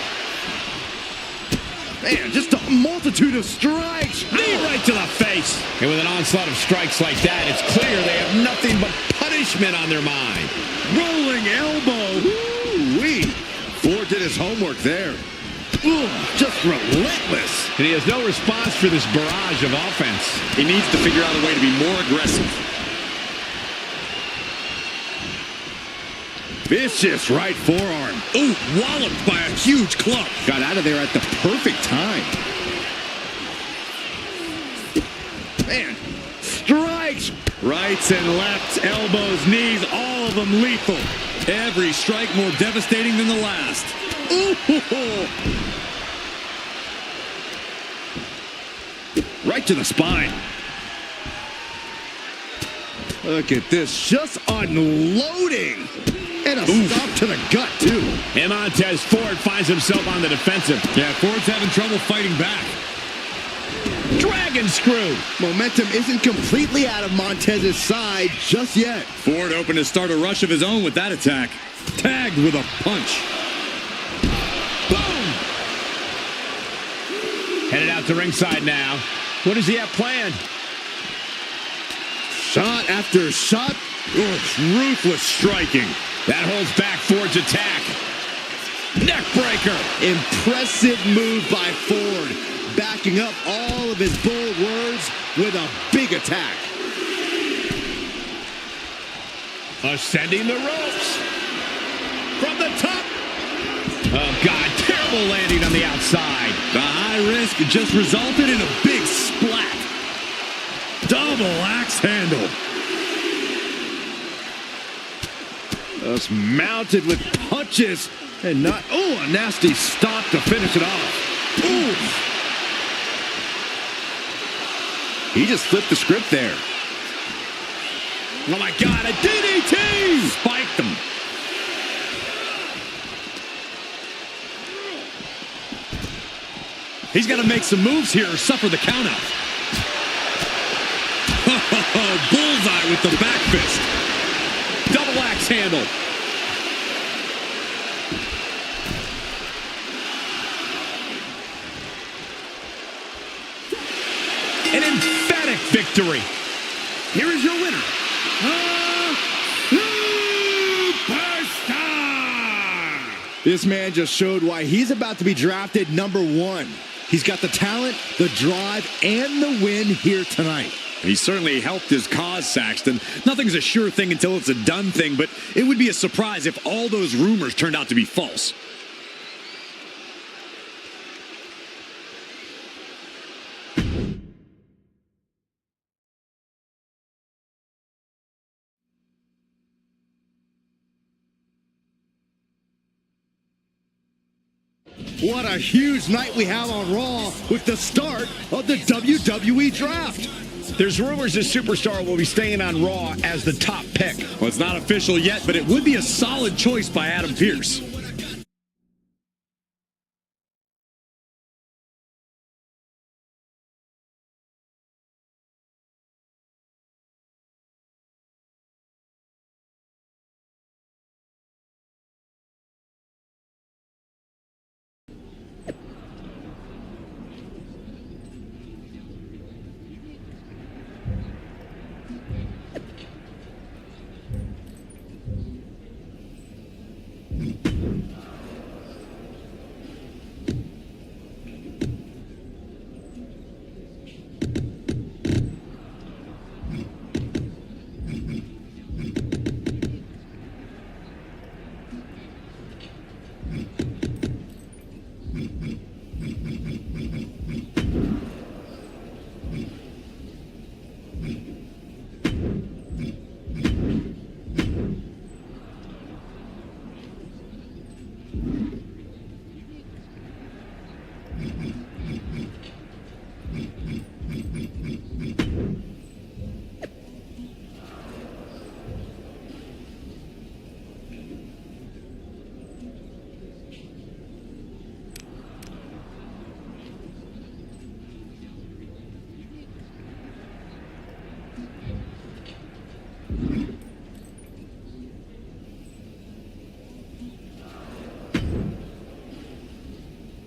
Man, just a multitude of strikes. Knee right to the face. And with an onslaught of strikes like that, it's clear they have nothing but punishment on their mind. Rolling elbow. Woo-wee. Ford did his homework there. Ooh, just relentless. And he has no response for this barrage of offense. he needs to figure out a way to be more aggressive. Vicious right forearm. Oh, walloped by a huge club. Got out of there at the perfect time. Man, strikes. Rights and lefts, elbows, knees, all of them lethal. Every strike more devastating than the last. Ooh. Right to the spine. Look at this, just unloading. And a stop to the gut, too. And Montez Ford finds himself on the defensive. Yeah, Ford's having trouble fighting back. Dragon screw. Momentum isn't completely out of Montez's side just yet. Ford hoping to start a rush of his own with that attack. Tagged with a punch. Boom. Headed out to ringside now. What does he have planned? Shot after shot. Ruthless striking. That holds back Ford's attack. Neck breaker. Impressive move by Ford, backing up all of his bold words with a big attack. Ascending the ropes. From the top. Oh, God. Terrible landing on the outside. The high risk just resulted in a big splat. Double axe handle. Just mounted with punches and not, a nasty stop to finish it off. Ooh. He just flipped the script there. Oh, my God. A DDT. Spiked him. He's got to make some moves here or suffer the countout. Bullseye with the back fist. Double axe handle. An emphatic victory. Here is your winner, Superstar! This man just showed why he's about to be drafted #1. He's got the talent, the drive, and the win here tonight. He certainly helped his cause, Saxton. Nothing's a sure thing until it's a done thing, but it would be a surprise if all those rumors turned out to be false. What a huge night we have on Raw with the start of the WWE Draft. There's rumors this superstar will be staying on Raw as the top pick. Well, it's not official yet, but it would be a solid choice by Adam Pearce.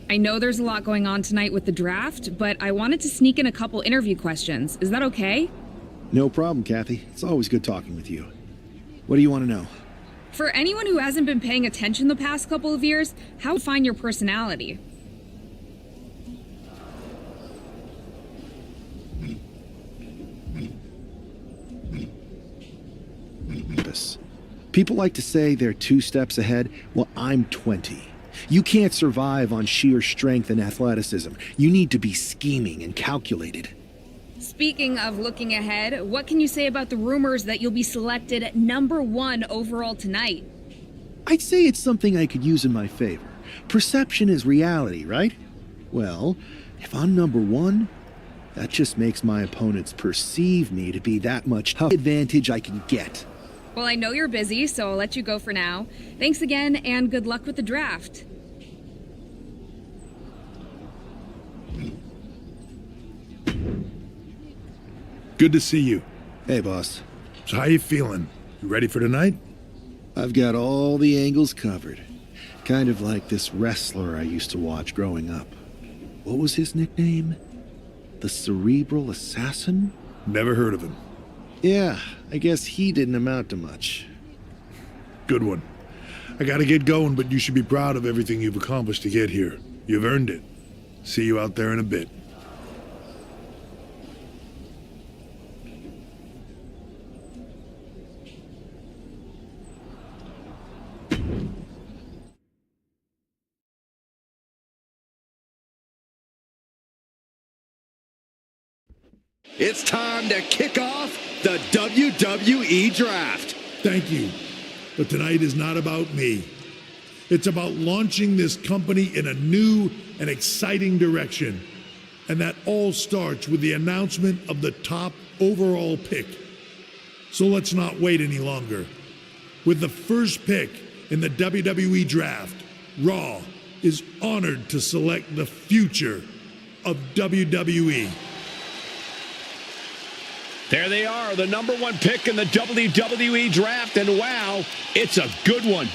I know there's a lot going on tonight with the draft, but I wanted to sneak in a couple interview questions. Is that okay? No problem, Kathy. It's always good talking with you. What do you want to know? For anyone who hasn't been paying attention the past couple of years, how would you find your personality? People like to say they're 2 steps ahead. Well, I'm 20. You can't survive on sheer strength and athleticism. You need to be scheming and calculated. Speaking of looking ahead, what can you say about the rumors that you'll be selected at #1 overall tonight? I'd say it's something I could use in my favor. Perception is reality, right? Well, if I'm #1, that just makes my opponents perceive me to be that much advantage I can get. Well, I know you're busy, so I'll let you go for now. Thanks again, and good luck with the draft. Good to see you. Hey, boss. So how you feeling? You ready for tonight? I've got all the angles covered. Kind of like this wrestler I used to watch growing up. What was his nickname? The Cerebral Assassin? Never heard of him. Yeah, I guess he didn't amount to much. Good one. I gotta get going, but you should be proud of everything you've accomplished to get here. You've earned it. See you out there in a bit. It's time to kick off the WWE Draft. Thank you. But tonight is not about me. It's about launching this company in a new and exciting direction. And that all starts with the announcement of the top overall pick. So let's not wait any longer. With the first pick in the WWE Draft, Raw is honored to select the future of WWE. There they are, the #1 pick in the WWE Draft, and wow, it's a good one.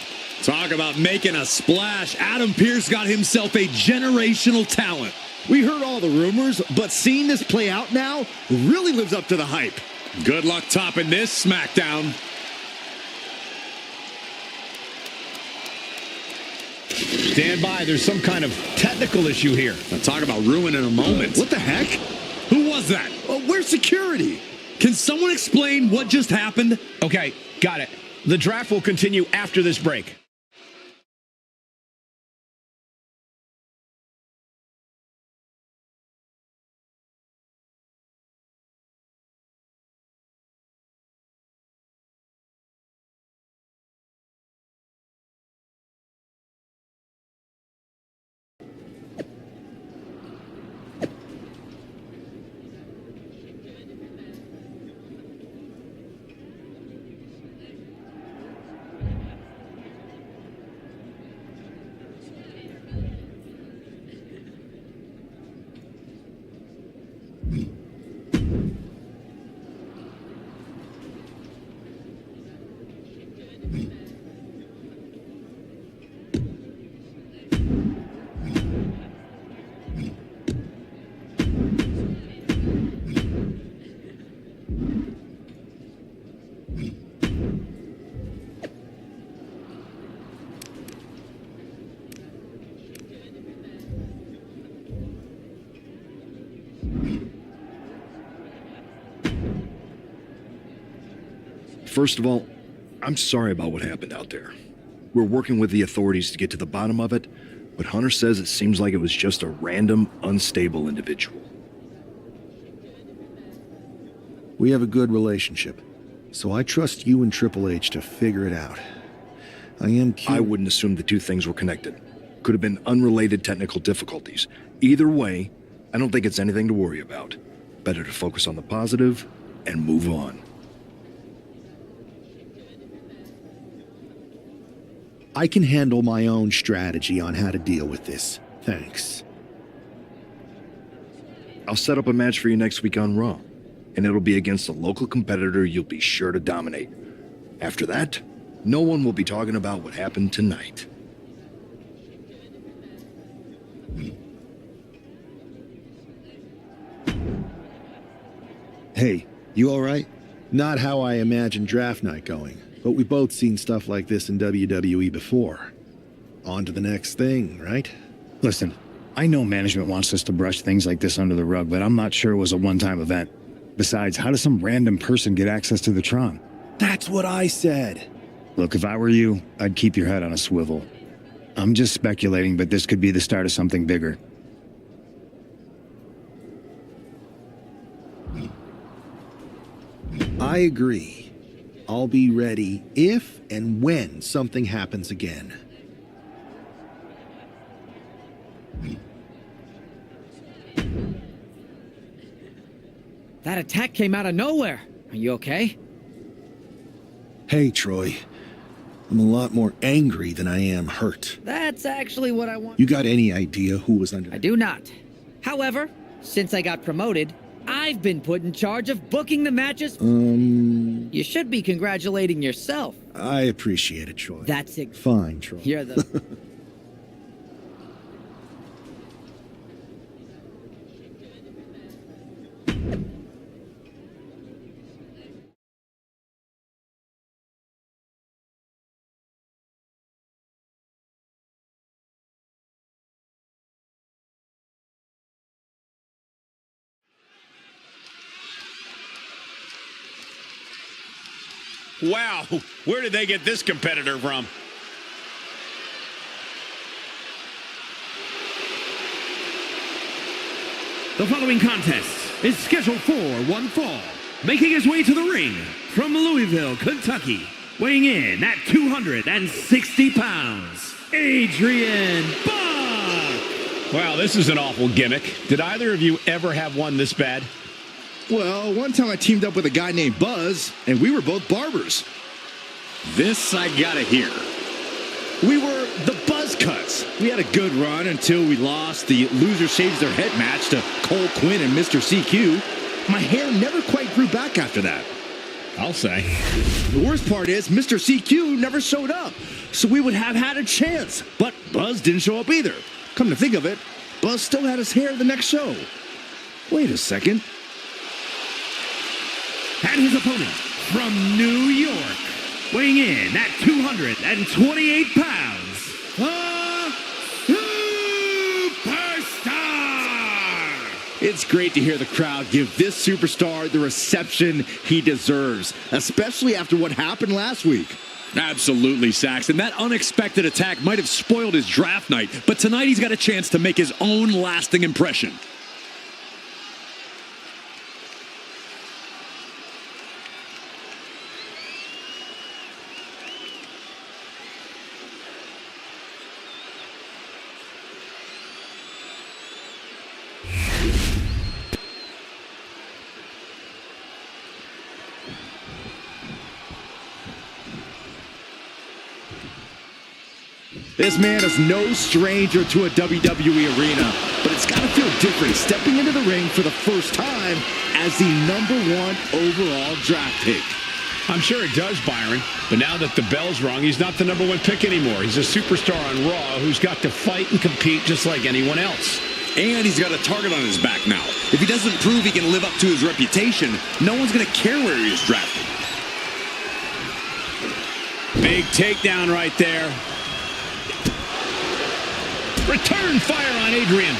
Talk about making a splash. Adam Pearce got himself a generational talent. We heard all the rumors, but seeing this play out now really lives up to the hype. Good luck topping this SmackDown. Stand by, there's some kind of technical issue here. Now talk about ruining a moment. What the heck? Who was that? Where's security? Can someone explain what just happened? Okay, got it. The draft will continue after this break. First of all, I'm sorry about what happened out there. We're working with the authorities to get to the bottom of it, but Hunter says it seems like it was just a random, unstable individual. We have a good relationship, so I trust you and Triple H to figure it out. I wouldn't assume the two things were connected. Could have been unrelated technical difficulties. Either way, I don't think it's anything to worry about. Better to focus on the positive and move on. I can handle my own strategy on how to deal with this. Thanks. I'll set up a match for you next week on Raw, and it'll be against a local competitor you'll be sure to dominate. After that, no one will be talking about what happened tonight. Hey, you all right? Not how I imagined draft night going, but we've both seen stuff like this in WWE before. On to the next thing, right? Listen, I know management wants us to brush things like this under the rug, but I'm not sure it was a one-time event. Besides, how does some random person get access to the Tron? That's what I said. Look, if I were you, I'd keep your head on a swivel. I'm just speculating, but this could be the start of something bigger. I agree. I'll be ready if and when something happens again. That attack came out of nowhere. Are you okay? Hey, Troy. I'm a lot more angry than I am hurt. That's actually what I want. You got any idea who was under... I do not. However, since I got promoted, I've been put in charge of booking the matches. You should be congratulating yourself. I appreciate it, Troy. That's it. Fine, Troy. You're the... Wow, where did they get this competitor from? The following contest is scheduled for one fall. Making his way to the ring from Louisville, Kentucky, weighing in at 260 pounds, Adrian Buck. Wow, this is an awful gimmick. Did either of you ever have one this bad? Well, one time I teamed up with a guy named Buzz, and we were both barbers. This I gotta hear. We were the Buzz Cuts. We had a good run until we lost the Loser Shaves Their Head match to Cole Quinn and Mr. CQ. My hair never quite grew back after that. I'll say. The worst part is Mr. CQ never showed up, so we would have had a chance. But Buzz didn't show up either. Come to think of it, Buzz still had his hair the next show. Wait a second. And his opponent from New York, weighing in at 228 pounds, the Superstar! It's great to hear the crowd give this superstar the reception he deserves, especially after what happened last week. Absolutely, Saxon. That unexpected attack might have spoiled his draft night, but tonight he's got a chance to make his own lasting impression. This man is no stranger to a WWE arena, but it's got to feel different stepping into the ring for the first time as the #1 overall draft pick. I'm sure it does, Byron. But now that the bell's rung, he's not the #1 pick anymore. He's a superstar on Raw who's got to fight and compete just like anyone else. And he's got a target on his back now. If he doesn't prove he can live up to his reputation, no one's going to care where he is drafted. Big takedown right there. Return fire on Adrian.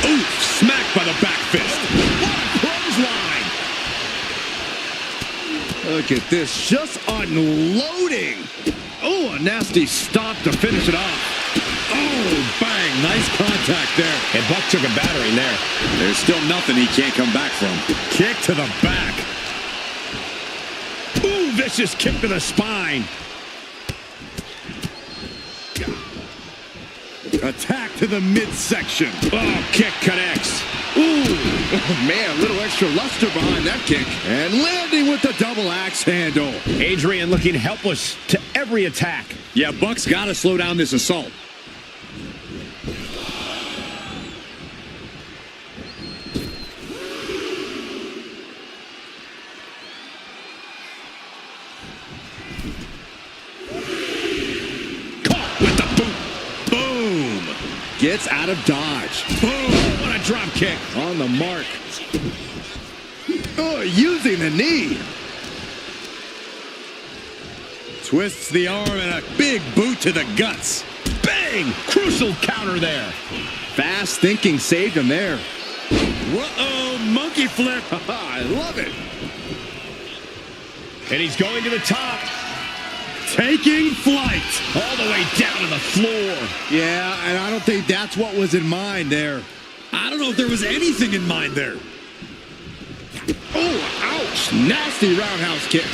Oof, smacked by the back fist. What a clothesline. Look at this, just unloading. Oh, a nasty stop to finish it off. Oh, bang, nice contact there. And Buck took a battering there. There's still nothing he can't come back from. Kick to the back. Ooh, vicious kick to the spine. Attack to the midsection. Oh, kick connects. Ooh, oh, man, a little extra luster behind that kick. And landing with the double axe handle. Adrian looking helpless to every attack. Yeah, Buck's got to slow down this assault. Caught with the boot. Boom. Gets out of dodge. Boom. What a drop kick. On the mark. Oh, using the knee. Twists the arm and a big boot to the guts. Bang! Crucial counter there. Fast thinking saved him there. Whoa, monkey flip. I love it. And he's going to the top. Taking flight. All the way down to the floor. Yeah, and I don't think that's what was in mind there. I don't know if there was anything in mind there. Oh, ouch. Nasty roundhouse kick.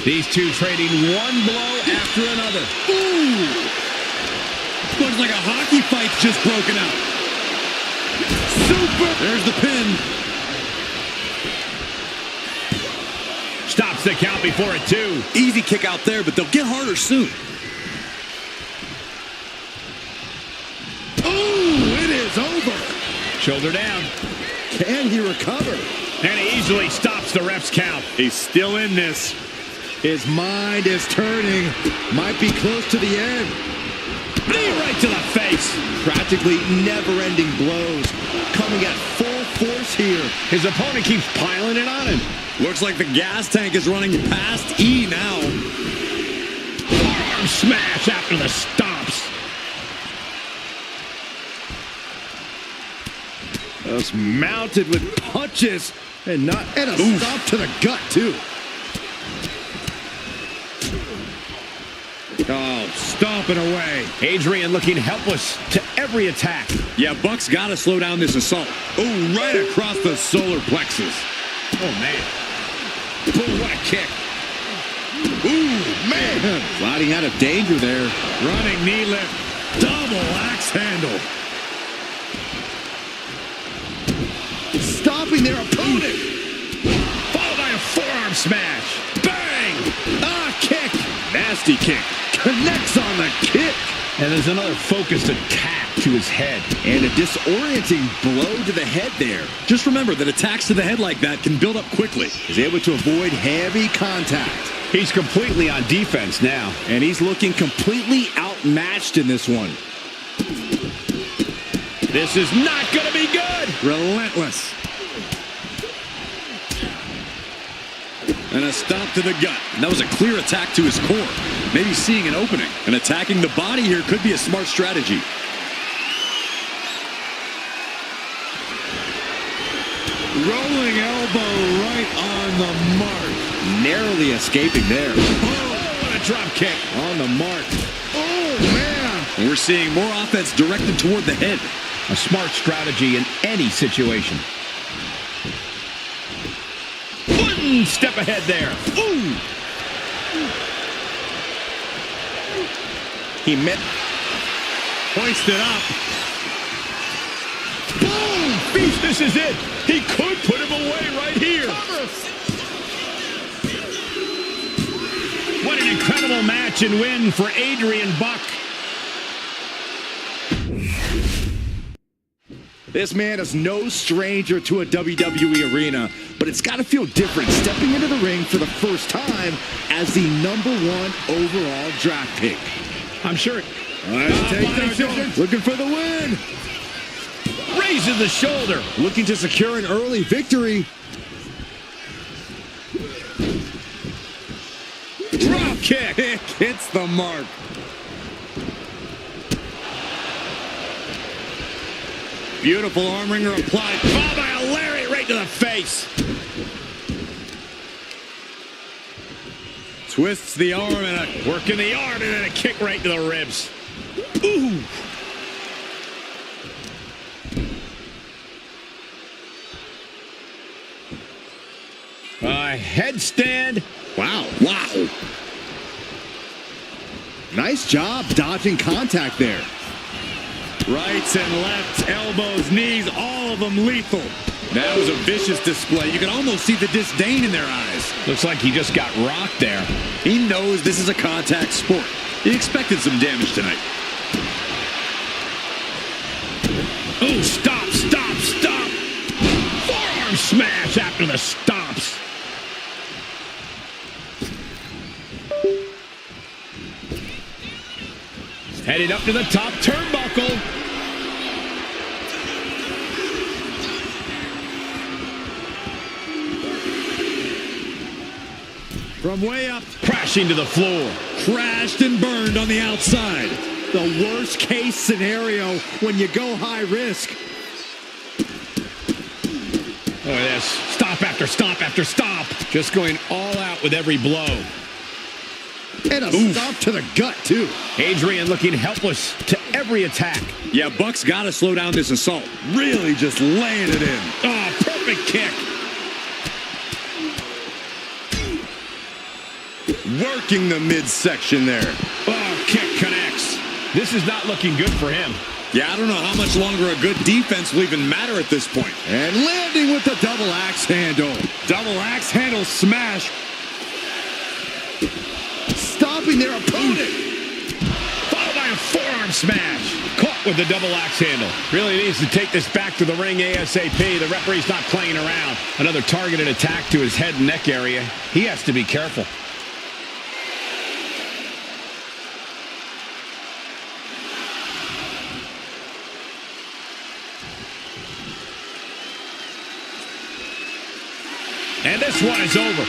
These two trading one blow after another. Ooh. Looks like a hockey fight's just broken out. Super. There's the pin. Stops the count before it, too. Easy kick out there, but they'll get harder soon. Oh, it is over. Shoulder down. Can he recover? And he easily stops the ref's count. He's still in this. His mind is turning. Might be close to the end. Knee right to the face. Practically never-ending blows coming at full force here. His opponent keeps piling it on him. Looks like the gas tank is running past E now. Forearm smash after the stomps. Just mounted with punches and a stomp to the gut too. Oh, stomping away. Adrian looking helpless to every attack. Yeah, Buck's got to slow down this assault. Oh, right across the solar plexus. Oh, man. Boom, what a kick. Ooh, man. Sliding out of danger there. Running knee lift. Double axe handle. Stopping their opponent. Followed by a forearm smash. Bang! Ah, kick. Nasty kick. Connects on the kick. And there's another focused attack to his head. And a disorienting blow to the head there. Just remember that attacks to the head like that can build up quickly. He's able to avoid heavy contact. He's completely on defense now. And he's looking completely outmatched in this one. This is not going to be good. Relentless. And a stop to the gut. And that was a clear attack to his core. Maybe seeing an opening. And attacking the body here could be a smart strategy. Rolling elbow right on the mark. Narrowly escaping there. Oh, what a drop kick. On the mark. Oh, man. And we're seeing more offense directed toward the head. A smart strategy in any situation. One step ahead there. Ooh. He met. Hoisted up. Boom! Beast, this is it. He could put him away right here. What an incredible match and win for Adrian Buck. This man is no stranger to a WWE arena, but it's got to feel different stepping into the ring for the first time as the #1 overall draft pick. I'm sure. Looking for the win. Raises the shoulder. Looking to secure an early victory. Drop kick. Hits the mark. Beautiful arm wringer applied. Followed by a lariat right to the face. Twists the arm and working the arm and then a kick right to the ribs. Ooh. Headstand. Wow. wow. Nice job dodging contact there. Rights and lefts, elbows, knees, all of them lethal. That was a vicious display. You can almost see the disdain in their eyes. Looks like he just got rocked there. He knows this is a contact sport. He expected some damage tonight. Oh, stop, stop, stop. Forearm smash after the stomps. Headed up to the top turnbuckle. From way up, Crashing to the floor. crashed and burned on the outside. The worst case scenario when you go high risk. Look at this. Stop after stop after stop. Just going all out with every blow. And a stop to the gut, too. Adrian looking helpless to every attack. Yeah, Buck's got to slow down this assault. Really just laying it in. Oh, perfect kick. Working the midsection there. Oh, kick connects. This is not looking good for him. Yeah, I don't know how much longer a good defense will even matter at this point. And landing with the double axe handle. Double axe handle smash. Stopping their opponent. Followed by a forearm smash. Caught with the double axe handle. Really needs to take this back to the ring ASAP. The referee's not playing around. Another targeted attack to his head and neck area. He has to be careful. And this one is over.